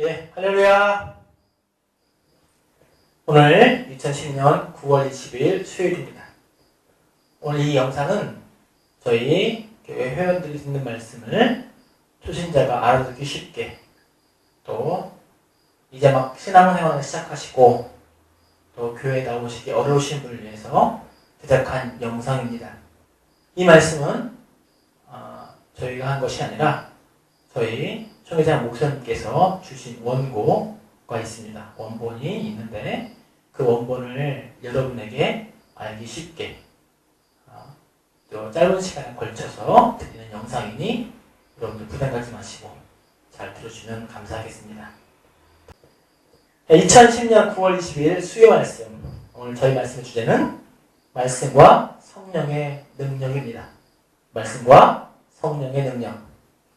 예, 할렐루야. 오늘 2010년 9월 20일 수요일입니다. 오늘 이 영상은 저희 교회 회원들이 듣는 말씀을 초신자가 알아듣기 쉽게, 또 이제 막 신앙생활을 시작하시고 또 교회에 나오시기 어려우신 분을 위해서 제작한 영상입니다. 이 말씀은 저희가 한 것이 아니라 저희 총회장 목사님께서 주신 원고가 있습니다. 원본이 있는데 그 원본을 여러분에게 알기 쉽게 또 짧은 시간에 걸쳐서 드리는 영상이니 여러분들 부담 갖지 마시고 잘 들어주시면 감사하겠습니다. 2010년 9월 20일 수요 말씀, 오늘 저희 말씀의 주제는 말씀과 성령의 능력입니다. 말씀과 성령의 능력.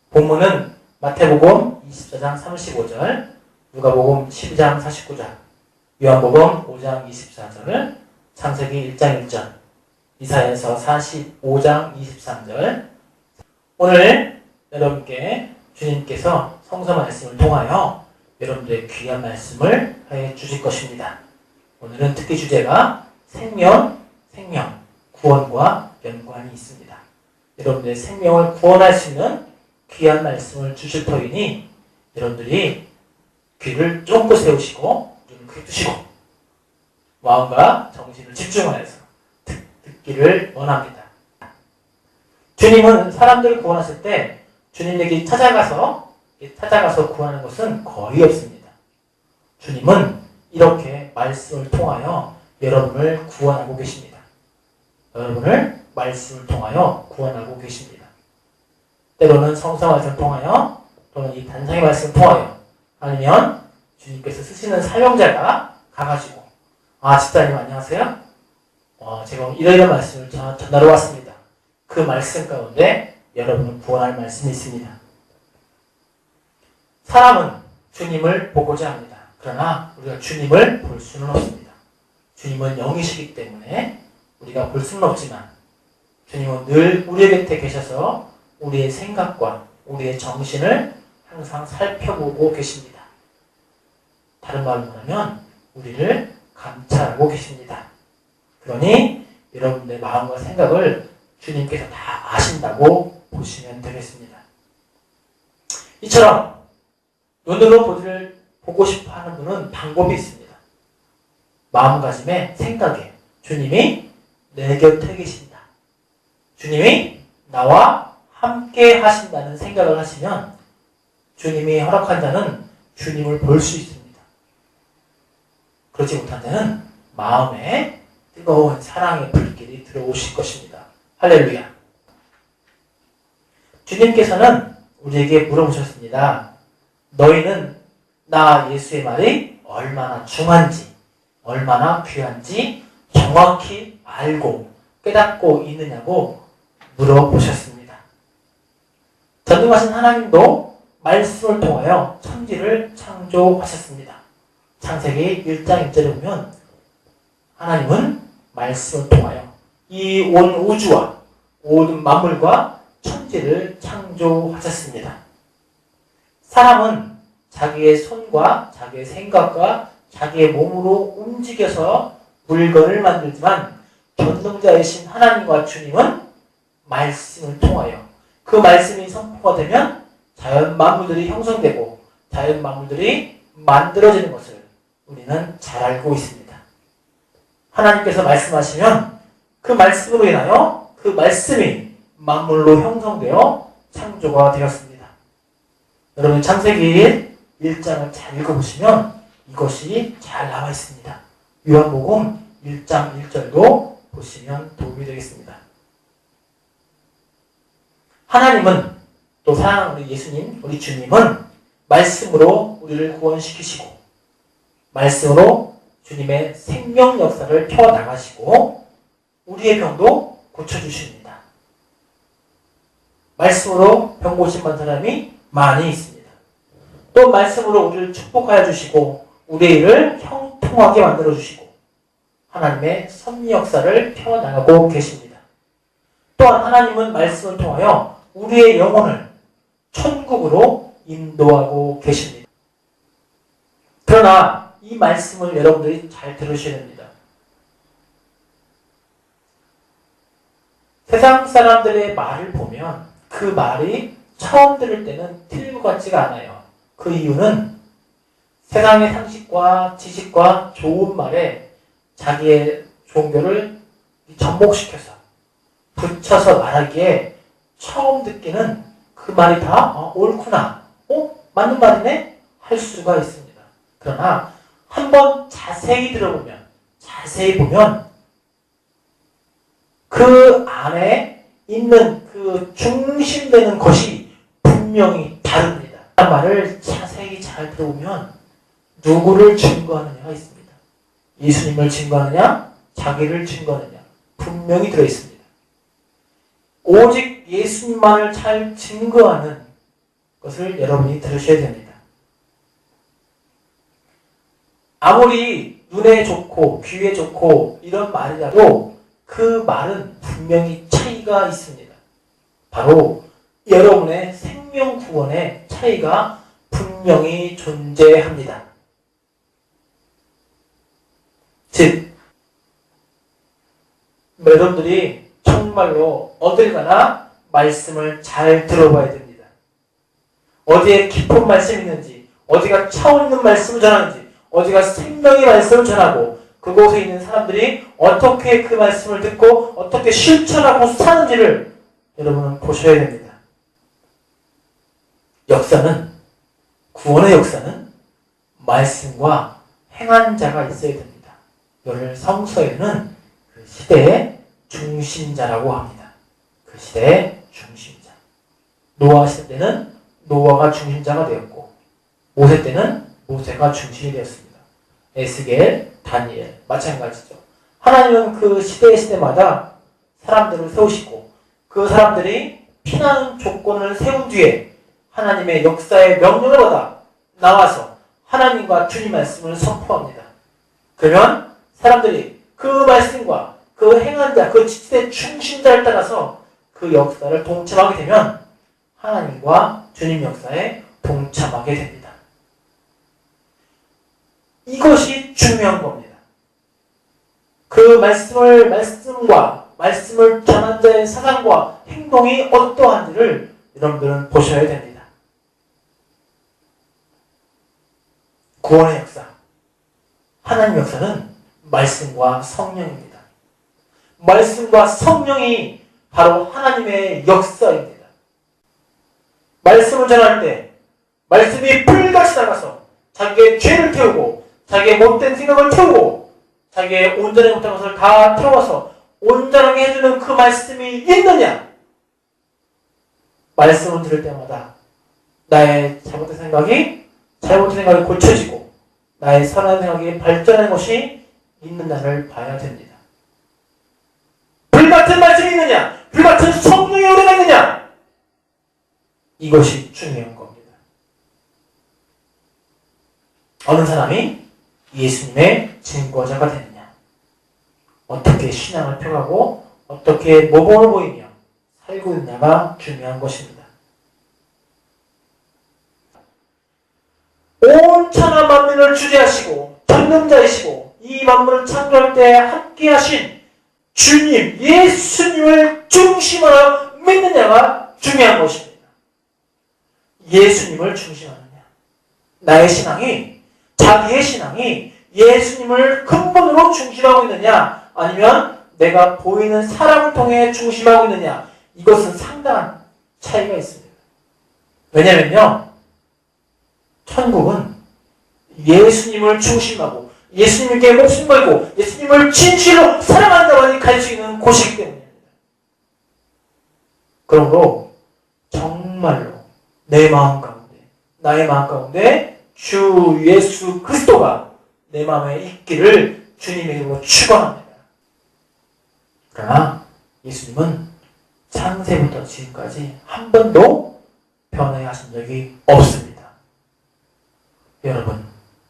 본문은 마태복음 24장 35절, 누가복음 12장 49절, 요한복음 5장 24절, 창세기 1장 1절, 이사야서 45장 23절. 오늘 여러분께 주님께서 성서 말씀을 통하여 여러분들의 귀한 말씀을 해 주실 것입니다. 오늘은 특히 주제가 생명, 구원과 연관이 있습니다. 여러분들의 생명을 구원할 수 있는 귀한 말씀을 주실 터이니 여러분들이 귀를 쫑긋 세우시고 눈을 크게 뜨시고 마음과 정신을 집중하여서 듣기를 원합니다. 주님은 사람들을 구원하실 때 주님에게 찾아가서 구하는 것은 거의 없습니다. 주님은 이렇게 말씀을 통하여 여러분을 구원하고 계십니다. 여러분을 말씀을 통하여 구원하고 계십니다. 때로는 성서 말씀을 통하여, 또는 이 단상의 말씀을 통하여, 아니면 주님께서 쓰시는 사용자가 가가지고 집사님 안녕하세요. 제가 이러이러한 말씀을 전하러 왔습니다. 그 말씀 가운데 여러분을 구원할 말씀이 있습니다. 사람은 주님을 보고자 합니다. 그러나 우리가 주님을 볼 수는 없습니다. 주님은 영이시기 때문에 우리가 볼 수는 없지만 주님은 늘 우리 곁에 계셔서 우리의 생각과 우리의 정신을 항상 살펴보고 계십니다. 다른 말로 말하면 우리를 감찰하고 계십니다. 그러니 여러분들의 마음과 생각을 주님께서 다 아신다고 보시면 되겠습니다. 이처럼 눈으로 보고 싶어 하는 분은 방법이 있습니다. 마음가짐에, 생각에 주님이 내 곁에 계신다. 주님이 나와 함께 하신다는 생각을 하시면 주님이 허락한 자는 주님을 볼 수 있습니다. 그렇지 못한 자는 마음에 뜨거운 사랑의 불길이 들어오실 것입니다. 할렐루야. 주님께서는 우리에게 물어보셨습니다. 너희는 나 예수의 말이 얼마나 중한지, 얼마나 귀한지 정확히 알고 깨닫고 있느냐고 물어보셨습니다. 전능하신 하나님도 말씀을 통하여 천지를 창조하셨습니다. 창세기 1장 1절에 보면 하나님은 말씀을 통하여 이 온 우주와 모든 만물과 천지를 창조하셨습니다. 사람은 자기의 손과 자기의 생각과 자기의 몸으로 움직여서 물건을 만들지만 전능자이신 하나님과 주님은 말씀을 통하여 그 말씀이 선포가 되면 자연 만물들이 형성되고 자연 만물들이 만들어지는 것을 우리는 잘 알고 있습니다. 하나님께서 말씀하시면 그 말씀으로 인하여 그 말씀이 만물로 형성되어 창조가 되었습니다. 여러분 창세기 1장을 잘 읽어보시면 이것이 잘 나와 있습니다. 요한복음 1장 1절도 보시면 도움이 되겠습니다. 하나님은 또 사랑하는 우리 예수님, 우리 주님은 말씀으로 우리를 구원시키시고 말씀으로 주님의 생명 역사를 펴나가시고 우리의 병도 고쳐주십니다. 말씀으로 병 고침받은 사람이 많이 있습니다. 또 말씀으로 우리를 축복하여 주시고 우리의 일을 형통하게 만들어 주시고 하나님의 섭리 역사를 펴나가고 계십니다. 또한 하나님은 말씀을 통하여 우리의 영혼을 천국으로 인도하고 계십니다. 그러나 이 말씀을 여러분들이 잘 들으셔야 됩니다. 세상 사람들의 말을 보면 그 말이 처음 들을 때는 틀린 것 같지가 않아요. 그 이유는 세상의 상식과 지식과 좋은 말에 자기의 종교를 접목시켜서 붙여서 말하기에 처음 듣기는 그 말이 다 옳구나, 맞는 말이네 할 수가 있습니다. 그러나 한번 자세히 들어보면, 자세히 보면 그 안에 있는 그 중심되는 것이 분명히 다릅니다. 그 말을 자세히 잘 들어보면 누구를 증거하느냐가 있습니다. 예수님을 증거하느냐, 자기를 증거하느냐 분명히 들어있습니다. 오직 예수님만을 잘 증거하는 것을 여러분이 들으셔야 됩니다. 아무리 눈에 좋고 귀에 좋고 이런 말이라도 그 말은 분명히 차이가 있습니다. 바로 여러분의 생명 구원의 차이가 분명히 존재합니다. 즉, 여러분들이 정말로 어딜 가나 말씀을 잘 들어봐야 됩니다. 어디에 깊은 말씀이 있는지, 어디가 차원 있는 말씀을 전하는지, 어디가 생명의 말씀을 전하고 그곳에 있는 사람들이 어떻게 그 말씀을 듣고 어떻게 실천하고 사는지를 여러분은 보셔야 됩니다. 역사는, 구원의 역사는 말씀과 행한 자가 있어야 됩니다. 이를 성서에는 그 시대의 중심자라고 합니다. 그 시대의 중심자. 노아 시대 때는 노아가 중심자가 되었고, 모세 때는 모세가 중심이 되었습니다. 에스겔, 다니엘 마찬가지죠. 하나님은 그 시대마다 사람들을 세우시고 그 사람들이 피나는 조건을 세운 뒤에 하나님의 역사의 명령을 받아 나와서 하나님과 주님 말씀을 선포합니다. 그러면 사람들이 그 말씀과 그 행한 자, 그 시대 중심자를 따라서 그 역사를 동참하게 되면 하나님과 주님 역사에 동참하게 됩니다. 이것이 중요한 겁니다. 그 말씀을 전한 자의 사상과 행동이 어떠한지를 여러분들은 보셔야 됩니다. 구원의 역사, 하나님 역사는 말씀과 성령입니다. 말씀과 성령이 바로 하나님의 역사입니다. 말씀을 전할 때 말씀이 불같이 나가서 자기의 죄를 태우고 자기의 못된 생각을 태우고 자기의 온전히 못한 것을 다 태워서 온전하게 해주는 그 말씀이 있느냐? 말씀을 들을 때마다 나의 잘못된 생각이 고쳐지고 나의 선한 생각이 발전하는 것이 있느냐를 봐야 됩니다. 불같은 말씀이 있느냐? 불같은 성령의 은혜가 있느냐? 이것이 중요한 겁니다. 어느 사람이 예수님의 증거자가 되느냐? 어떻게 신앙을 펴가고 어떻게 모범을 보이며 살고 있느냐가 중요한 것입니다. 온 천하 만민을 주재하시고 전능자이시고 이 만물을 창조할 때 함께 하신 주님, 예수님을 중심으로 믿느냐가 중요한 것입니다. 예수님을 중심하느냐. 나의 신앙이, 자기의 신앙이 예수님을 근본으로 중심하고 있느냐, 아니면 내가 보이는 사람을 통해 중심하고 있느냐, 이것은 상당한 차이가 있습니다. 왜냐면요, 천국은 예수님을 중심하고 예수님께 목숨 걸고 예수님을 진실로 사랑하는 자만이 갈 수 있는 곳이기 때문입니다. 그러므로 정말로 내 마음 가운데, 나의 마음 가운데 주 예수 그리스도가 내 마음에 있기를 주님의 이름으로 축원합니다. 그러나 예수님은 창세부터 지금까지 한 번도 변화하신 적이 없습니다. 여러분,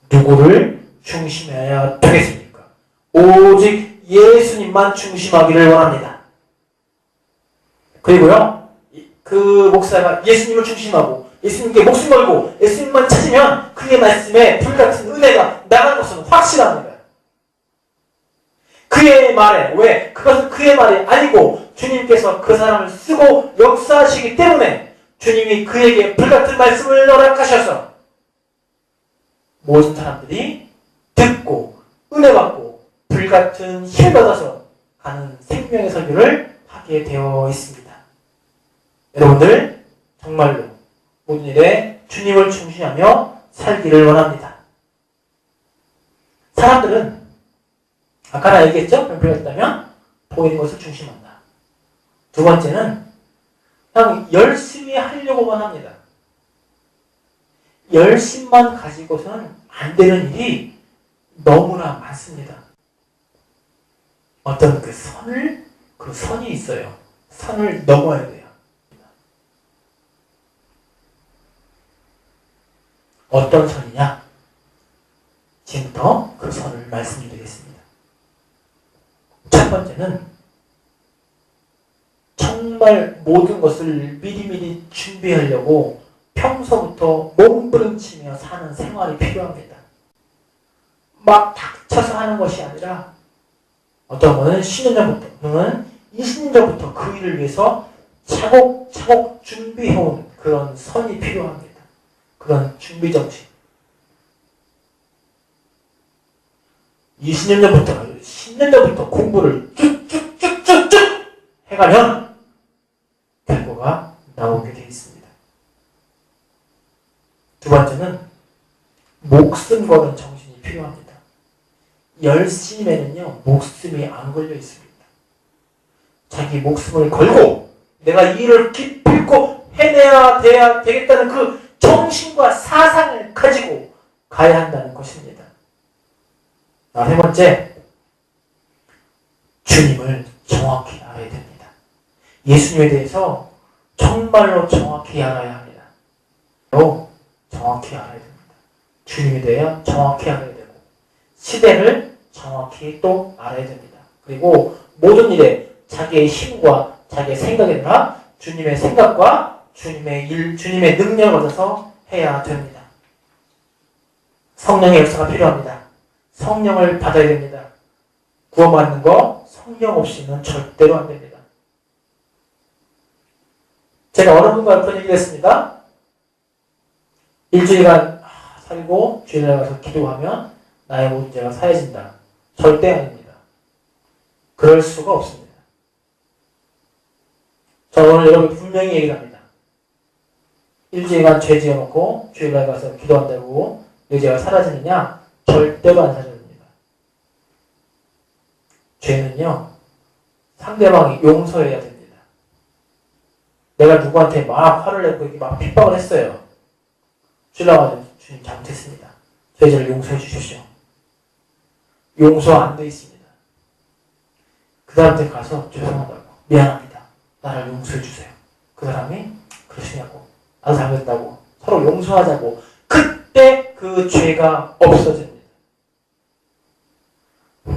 누구를 중심해야 되겠습니까? 오직 예수님만 중심하기를 원합니다. 그리고요, 그 목사가 예수님을 중심하고 예수님께 목숨 걸고 예수님만 찾으면 그의 말씀에 불같은 은혜가 나가는 것은 확실합니다. 그의 말에, 왜? 그것은 그의 말이 아니고 주님께서 그 사람을 쓰고 역사하시기 때문에 주님이 그에게 불같은 말씀을 허락하셔서 모든 사람들이 듣고 은혜 받고 불같은 힘을 받아서 가는 생명의 설교를 하게 되어 있습니다. 여러분들 정말로 모든 일에 주님을 중시하며 살기를 원합니다. 사람들은 아까 얘기했죠? 변표했다면 보이는 것을 중심한다. 두 번째는 그냥 열심히 하려고만 합니다. 열심만 가지고서는 안 되는 일이 너무나 많습니다. 어떤 그 선이 있어요. 선을 넘어야 돼요. 어떤 선이냐? 지금부터 그 선을 말씀드리겠습니다. 첫 번째는 정말 모든 것을 미리미리 준비하려고 평소부터 몸부림치며 사는 생활이 필요합니다. 막 닥쳐서 하는 것이 아니라 어떤 분은 10년 전부터, 또는 20년 전부터 그 일을 위해서 차곡차곡 준비해온 그런 선이 필요합니다. 그런 준비 정신. 20년 전부터, 10년 전부터 공부를 쭉쭉쭉쭉쭉 해가면 결과가 나오게 되어 있습니다. 두 번째는 목숨 거는 정신이 필요합니다. 열심에는요, 목숨이 안 걸려 있습니다. 자기 목숨을 걸고 내가 이 일을 기필코 해내야 되겠다는 그 정신과 사상을 가지고 가야 한다는 것입니다. 세 번째, 주님을 정확히 알아야 됩니다. 예수님에 대해서 정말로 정확히 알아야 합니다. 정확히 알아야 됩니다. 주님에 대해 정확히 알아야 되고 시대를 정확히 또 알아야 됩니다. 그리고 모든 일에 자기의 힘과 자기의 생각이 아니라 주님의 생각과 주님의 일, 주님의 능력을 얻어서 해야 됩니다. 성령의 역사가 필요합니다. 성령을 받아야 됩니다. 구원받는 거 성령 없이는 절대로 안 됩니다. 제가 어느 분과 그런 얘기를 했습니다. 일주일간 살고 주일날 가서 기도하면 나의 모든 죄가 사해진다. 절대 아닙니다. 그럴 수가 없습니다. 저 오늘 여러분 분명히 얘기를 합니다. 일주일간 죄 지어놓고 주일날 가서 기도한다고 내 죄가 사라지느냐? 절대로 안 사라집니다. 죄는요, 상대방이 용서해야 됩니다. 내가 누구한테 막 화를 내고 이렇게 막 핍박을 했어요. 주일날 주님 잘못했습니다. 제 죄를 용서해 주십시오. 용서 안 돼 있습니다. 그 사람한테 가서 죄송하다고, 미안합니다. 나를 용서해 주세요. 그 사람이 그러시냐고, 나도 잘못했다고, 서로 용서하자고, 그때 그 죄가 없어집니다.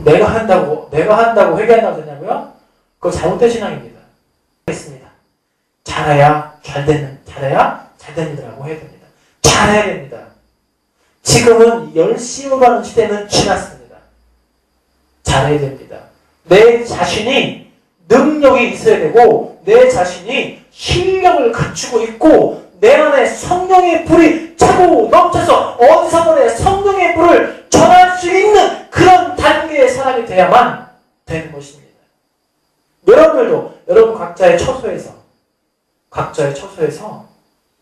내가 한다고 회개한다고 되냐고요? 그거 잘못된 신앙입니다. 했습니다. 잘해야 잘 됩니다라고 해야 됩니다. 잘해야 됩니다. 지금은 열심히 가는 시대는 지났습니다. 잘해야 됩니다. 내 자신이 능력이 있어야 되고 내 자신이 실력을 갖추고 있고 내 안에 성령의 불이 차고 넘쳐서 어디서든 성령의 불을 전할 수 있는 그런 단계의 사람이 돼야만 되는 것입니다. 여러분들도 여러분 각자의 처소에서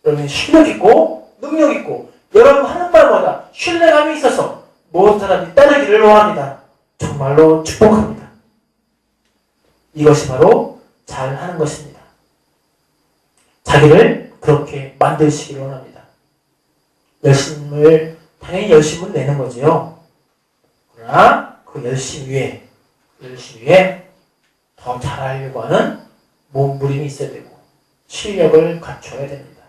여러분이 실력 있고 능력 있고 여러분 하는 말마다 신뢰감이 있어서 모든 사람이 따르기를 원합니다. 정말로 축복합니다. 이것이 바로 잘하는 것입니다. 자기를 그렇게 만드시기를 원합니다. 당연히 열심을 내는 거지요. 그러나 그 열심 위에 더 잘하려고 하는 몸부림이 있어야 되고 실력을 갖춰야 됩니다.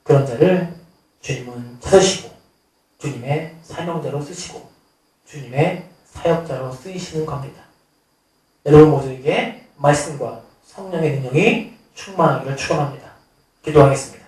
그런 자를 주님은 찾으시고 주님의 사명자로 쓰시고 주님의 사역자로 쓰이시는 겁니다. 여러분 모두에게 말씀과 성령의 능력이 충만하기를 축원합니다. 기도하겠습니다.